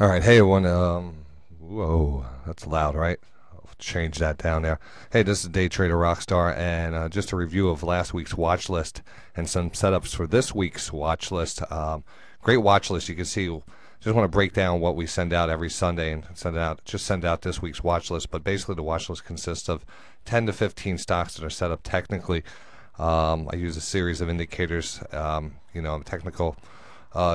All right, hey everyone. Whoa, that's loud, right? I'll change that down there. Hey, this is DayTraderRockStar, and just a review of last week's watch list and some setups for this week's watch list. Great watch list. You can see. Just want to break down what we send out every Sunday and send out this week's watch list. But basically, the watch list consists of 10 to 15 stocks that are set up technically. I use a series of indicators. Technical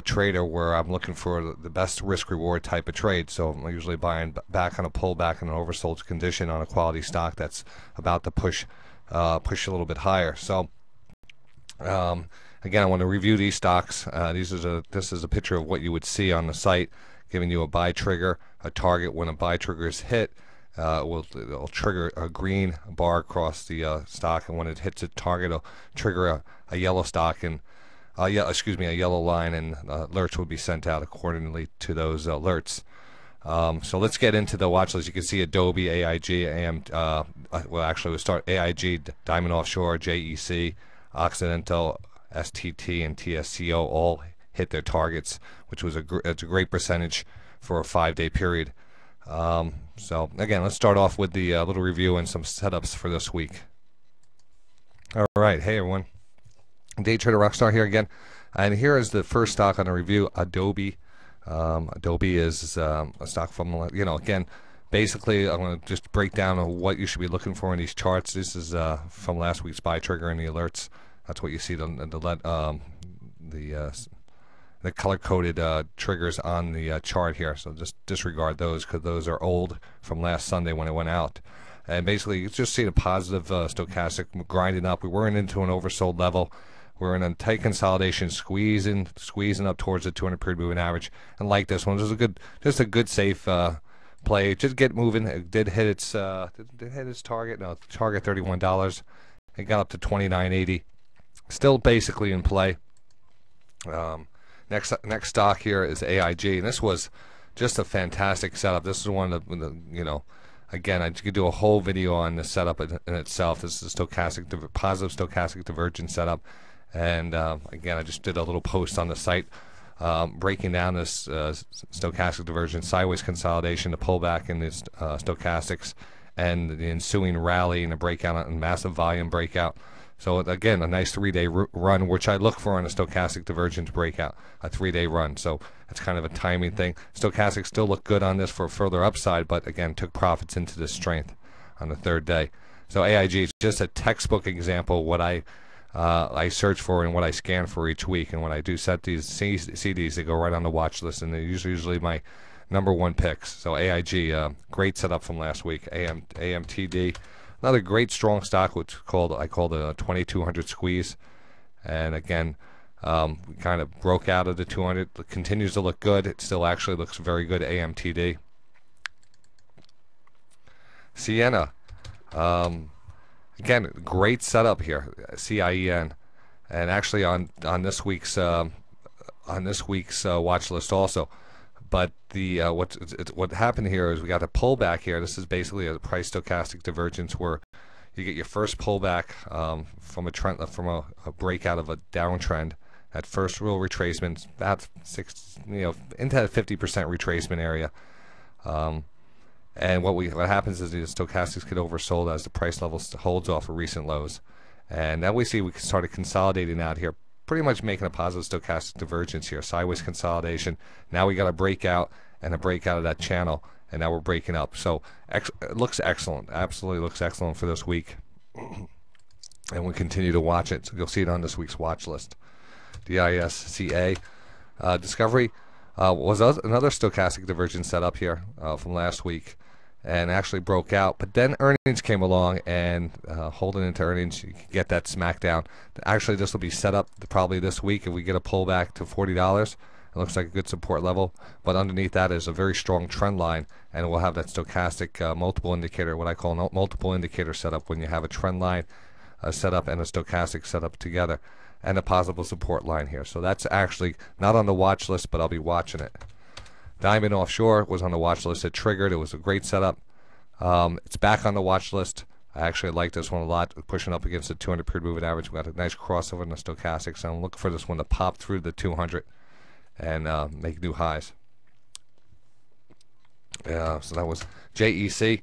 trader where I'm looking for the best risk reward type of trade. So I'm usually buying back on a pullback in an oversold condition on a quality stock that's about to push a little bit higher. So again, I want to review these stocks. This is a picture of what you would see on the site, giving you a buy trigger, a target. When a buy trigger is hit, it'll trigger a green bar across the stock, and when it hits a target, it'll trigger a yellow stock and a yellow line, and alerts will be sent out accordingly to those alerts. So let's get into the watch list. You can see Adobe, AIG, we'll start AIG, Diamond Offshore, JEC, Occidental, STT, and TSCO all hit their targets, which was it's a great percentage for a 5-day period. So again, let's start off with the little review and some setups for this week. All right, hey everyone. DayTraderRockStar here again, and here is the first stock on the review, Adobe. Adobe is a stock from, again, basically I'm going to just break down what you should be looking for in these charts. This is from last week's buy trigger and the alerts. That's what you see the color-coded triggers on the chart here. So just disregard those because those are old from last Sunday when it went out. And basically, you just see the positive stochastic grinding up. We weren't into an oversold level. We're in a tight consolidation, squeezing up towards the 200-period moving average, and like this one, this is just a good safe play. Just get moving. It did hit its target. No, target $31. It got up to $29.80. Still basically in play. Next stock here is AIG, and this was just a fantastic setup. This is one of the Again, I could do a whole video on the setup in itself. This is a positive stochastic divergence setup. And again, I just did a little post on the site breaking down this stochastic divergence, sideways consolidation, the pullback in this stochastics, and the ensuing rally and a breakout and massive volume breakout. So again, a nice 3-day run, which I look for in a stochastic divergence breakout, a 3-day run. So it's kind of a timing thing. Stochastics still look good on this for further upside, but again, took profits into the strength on the 3rd day. So AIG is just a textbook example of what I search for and what I scan for each week. And when I do see these, they go right on the watch list, and they're usually my #1 picks. So AIG, great setup from last week. AMTD, another great strong stock, which I call the 2200 squeeze. And again, we kind of broke out of the 200. It continues to look good. It still actually looks very good. AMTD. Sienna. Again, great setup here, CIEN, and actually on this week's watch list also. But the what happened here is we got a pullback here. This is basically a price stochastic divergence where you get your first pullback from a breakout of a downtrend. That first real retracement, about into that 50% retracement area. And what happens is the stochastics get oversold as the price level holds off of recent lows. And now we started consolidating out here, pretty much making a positive stochastic divergence here, sideways consolidation. Now we got a breakout and a breakout of that channel, and now we're breaking up. So it looks excellent, absolutely looks excellent for this week. And we continue to watch it. So you'll see it on this week's watch list. DISCA, Discovery was another stochastic divergence setup here from last week, and actually broke out. But then earnings came along, and holding into earnings, you can get that smackdown. Actually, this will be set up probably this week if we get a pullback to $40. It looks like a good support level, but underneath that is a very strong trend line, and we'll have that stochastic multiple indicator, what I call multiple indicator setup, when you have a trend line setup and a stochastic setup together, and a possible support line here. So that's actually not on the watch list, but I'll be watching it. Diamond Offshore was on the watch list. It triggered. It was a great setup. It's back on the watch list. I actually like this one a lot, pushing up against the 200-period moving average. We got a nice crossover in the stochastics, so I'm looking for this one to pop through the 200 and make new highs. So that was JEC.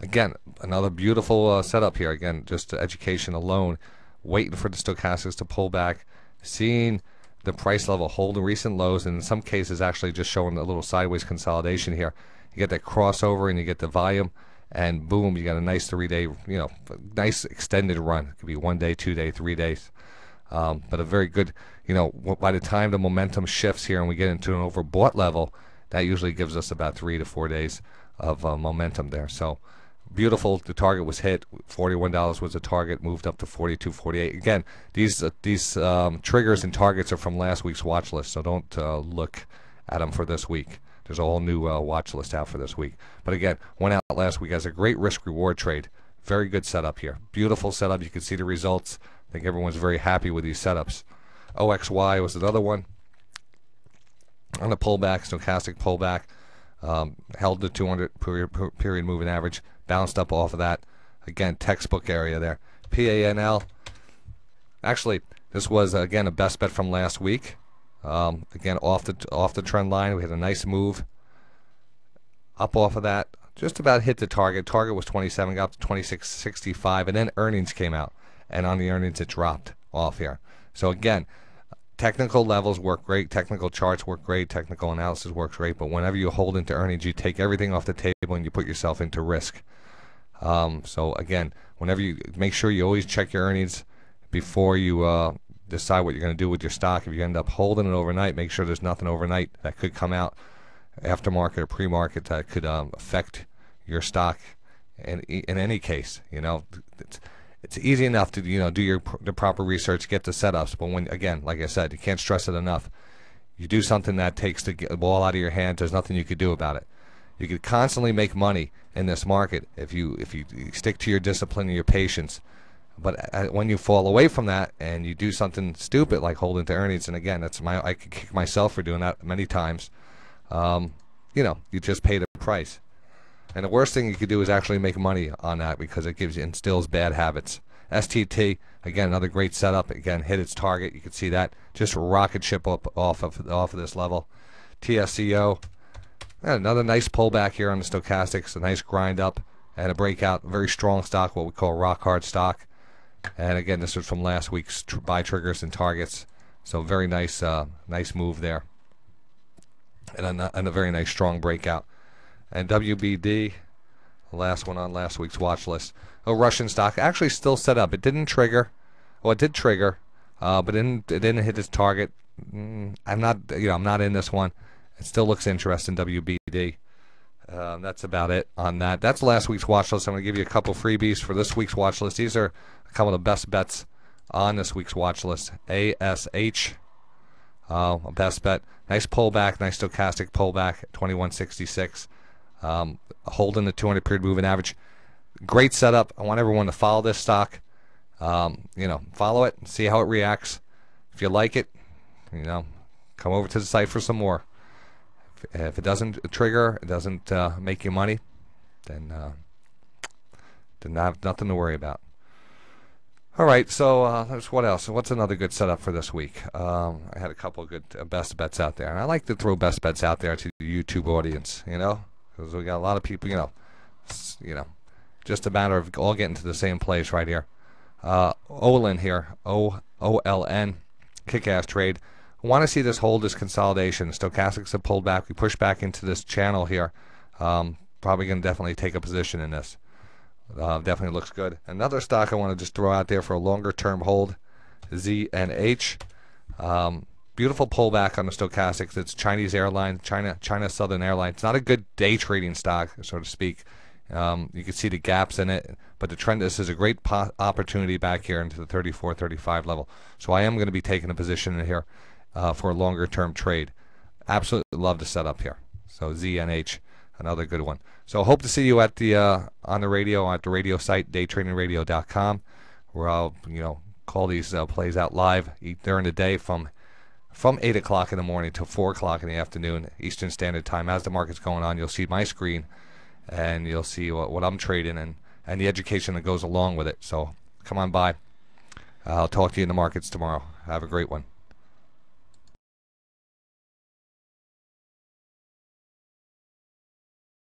Again, another beautiful setup here. Again, just education alone, waiting for the stochastics to pull back, seeing the price level hold the recent lows, and in some cases actually just showing a little sideways consolidation here. You get that crossover and you get the volume, and boom, you got a nice 3-day, nice extended run. It could be 1 day, 2 day, 3 days. But a very good, by the time the momentum shifts here and we get into an overbought level, that usually gives us about 3 to 4 days of momentum there. So beautiful. The target was hit. $41 was the target, moved up to 42, 48. Again, these triggers and targets are from last week's watch list, so don't look at them for this week. There's a whole new watch list out for this week. But again, went out last week as a great risk-reward trade. Very good setup here. Beautiful setup. You can see the results. I think everyone's very happy with these setups. OXY was another one. On a pullback, stochastic pullback, held the 200 period moving average, bounced up off of that. Again, textbook area there. PANL. Actually, this was again a best bet from last week. Again, off the trend line, we had a nice move up off of that. Just about hit the target. Target was 27, got up to 26.65, and then earnings came out, and on the earnings it dropped off here. So again, technical levels work great, technical charts work great, technical analysis works great, but whenever you hold into earnings, you take everything off the table and you put yourself into risk. So again, whenever you make sure you always check your earnings before you decide what you're going to do with your stock. If you end up holding it overnight, make sure there's nothing overnight that could come out aftermarket or pre-market that could affect your stock. And in any case, it's easy enough to do the proper research, get the setups. But when, again, like I said, you can't stress it enough. You do something that takes the ball out of your hands. There's nothing you could do about it. You could constantly make money in this market if you stick to your discipline and your patience. But when you fall away from that and you do something stupid like hold into earnings, and again, I could kick myself for doing that many times. You just pay the price. And the worst thing you could do is actually make money on that because it instills bad habits. STT, again, another great setup. Again, hit its target. You can see that. Just rocket ship up off of this level. TSCO, another nice pullback here on the stochastics. A nice grind up and a breakout. Very strong stock, what we call rock hard stock. And again, this was from last week's buy triggers and targets. So very nice, nice move there. And a very nice strong breakout. And WBD, the last one on last week's watch list. A Russian stock actually still set up. It didn't trigger. Well, it did trigger, but it didn't hit its target. I'm not in this one. It still looks interesting. WBD. That's about it on that. That's last week's watch list. I'm going to give you a couple freebies for this week's watch list. These are a couple of the best bets on this week's watch list. ASH, a best bet. Nice pullback, nice stochastic pullback at 2166. Holding the 200 period moving average. Great setup. I want everyone to follow this stock. Follow it and see how it reacts. If you like it, come over to the site for some more. If it doesn't trigger, it doesn't make you money, then I have nothing to worry about. All right, so what else? What's another good setup for this week? I had a couple of good best bets out there, and I like to throw best bets out there to the YouTube audience, because we got a lot of people, just a matter of all getting to the same place right here. Olin here, OLN, kick-ass trade. I want to see this hold, this consolidation. Stochastics have pulled back. We push back into this channel here. Probably going to definitely take a position in this. Definitely looks good. Another stock I want to just throw out there for a longer term hold, ZNH. Beautiful pullback on the stochastics. It's Chinese airline, China Southern Airlines. It's not a good day trading stock, so to speak. You can see the gaps in it, but the trend. This is a great opportunity back here into the 34, 35 level. So I am going to be taking a position in here for a longer term trade. Absolutely love the setup here. So ZNH, another good one. So hope to see you at the on the radio, at the radio site, DayTraderRockStar.com, where I'll call these plays out live during the day from 8 o'clock in the morning to 4 o'clock in the afternoon Eastern Standard Time. As the market's going on, you'll see my screen and you'll see what I'm trading and the education that goes along with it. So come on by. I'll talk to you in the markets tomorrow. Have a great one.